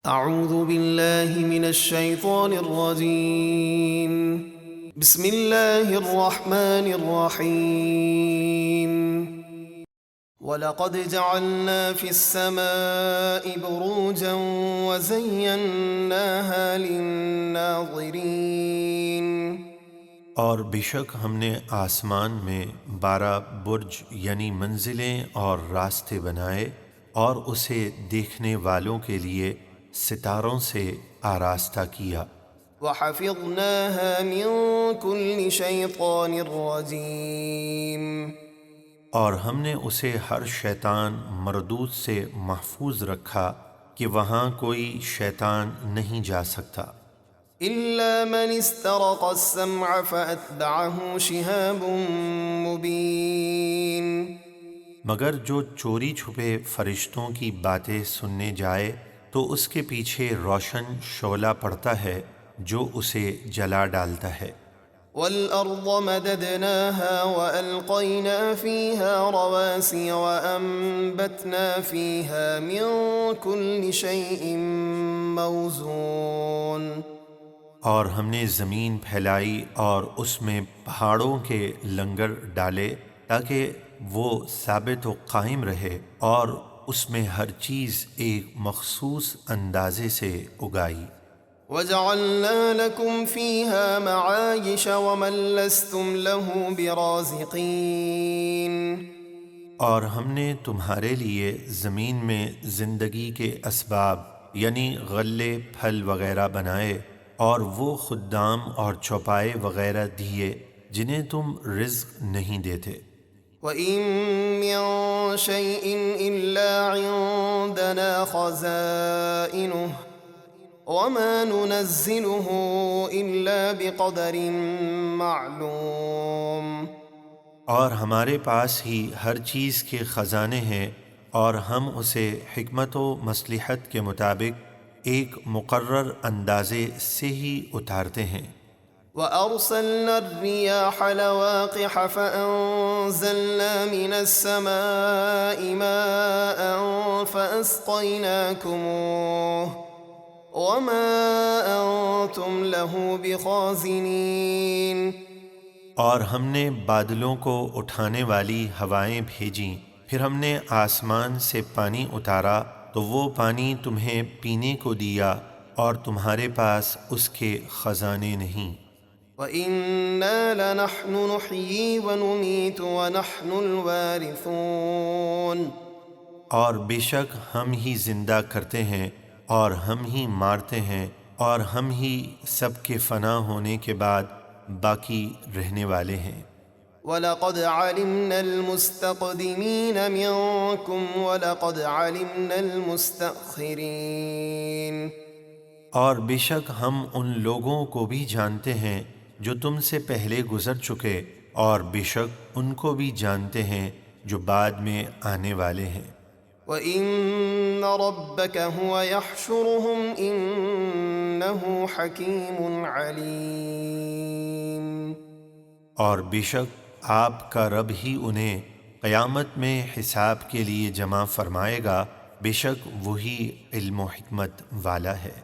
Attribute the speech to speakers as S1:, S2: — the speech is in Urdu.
S1: اعوذ باللہ من الشیطان الرجیم بسم اللہ الرحمن الرحیم وَلَقَدْ جَعَلْنَا فِي السَّمَاءِ بُرُوجًا وَزَيَّنَّاهَا لِلنَّاظِرِينَ،
S2: اور بے شک ہم نے آسمان میں 12 برج یعنی منزلیں اور راستے بنائے اور اسے دیکھنے والوں کے لیے ستاروں سے آراستہ کیا،
S1: وَحَفِظْنَاهَا مِن كُلِّ شَيْطَانٍ رَجِيمٍ،
S2: اور ہم نے اسے ہر شیطان مردود سے محفوظ رکھا کہ وہاں کوئی شیطان نہیں جا سکتا،
S1: إِلَّا مَنِ اسْتَرَقَ السَّمْعَ فَأَتْبَعَهُ شِهَابٌ مُّبِينٌ،
S2: مگر جو چوری چھپے فرشتوں کی باتیں سننے جائے تو اس کے پیچھے روشن شعلہ پڑتا ہے جو اسے جلا ڈالتا ہے۔
S1: وَالْأَرْضَ مَدَدْنَاهَا وَأَلْقَيْنَا فِيهَا رَوَاسِيَ وَأَنبَتْنَا فِيهَا مِن كُلِّ شَيْءٍ مَّوْزُونٍ،
S2: اور ہم نے زمین پھیلائی اور اس میں پہاڑوں کے لنگر ڈالے تاکہ وہ ثابت و قائم رہے، اور اس میں ہر چیز ایک مخصوص اندازے سے اگائی۔
S1: وَجَعَلْنَا لَكُمْ فِيهَا مَعَايِشَ وَمَن لَّسْتُمْ لَهُ بِرَازِقِينَ،
S2: اور ہم نے تمہارے لیے زمین میں زندگی کے اسباب یعنی غلے پھل وغیرہ بنائے، اور وہ خدام اور چوپائے وغیرہ دیے جنہیں تم رزق نہیں دیتے۔
S1: وَإِن مِّن شَيْءٍ إِلَّا عِندَنَا خَزَائِنُهُ وَمَا نُنَزِّلُهُ إِلَّا بِقَدَرٍ مَّعْلُومٍ،
S2: اور ہمارے پاس ہی ہر چیز کے خزانے ہیں، اور ہم اسے حکمت و مصلحت کے مطابق ایک مقرر اندازے سے ہی اتارتے ہیں۔
S1: وَأَرْسَلْنَا الرِّيَاحَ لَوَاقِحَ فَأَنزَلْنَا مِنَ السَّمَاءِ مَاءً فَأَسْقَيْنَاكُمُوهُ وَمَا أَنتُمْ لَهُ بِخَازِنِينَ،
S2: اور ہم نے بادلوں کو اٹھانے والی ہوائیں بھیجیں، پھر ہم نے آسمان سے پانی اتارا تو وہ پانی تمہیں پینے کو دیا، اور تمہارے پاس اس کے خزانے نہیں۔
S1: وَإِنَّا لَنَحْنُ نُحْيِي وَنُمِيتُ وَنَحْنُ الْوَارِثُونَ،
S2: اور بے شک ہم ہی زندہ کرتے ہیں اور ہم ہی مارتے ہیں، اور ہم ہی سب کے فنا ہونے کے بعد باقی رہنے والے ہیں۔
S1: وَلَقَدْ عَلِمْنَا الْمُسْتَقْدِمِينَ مِنكُمْ وَلَقَدْ عَلِمْنَا الْمُسْتَأْخِرِينَ،
S2: اور بے شک ہم ان لوگوں کو بھی جانتے ہیں جو تم سے پہلے گزر چکے، اور بے شک ان کو بھی جانتے ہیں جو بعد میں آنے والے ہیں۔
S1: وَإِنَّ رَبَّكَ هُوَ يَحْشُرُهُمْ إِنَّهُ حَكِيمٌ عَلِيمٌ،
S2: اور بے شک آپ کا رب ہی انہیں قیامت میں حساب کے لیے جمع فرمائے گا، بے شک وہی علم و حکمت والا ہے۔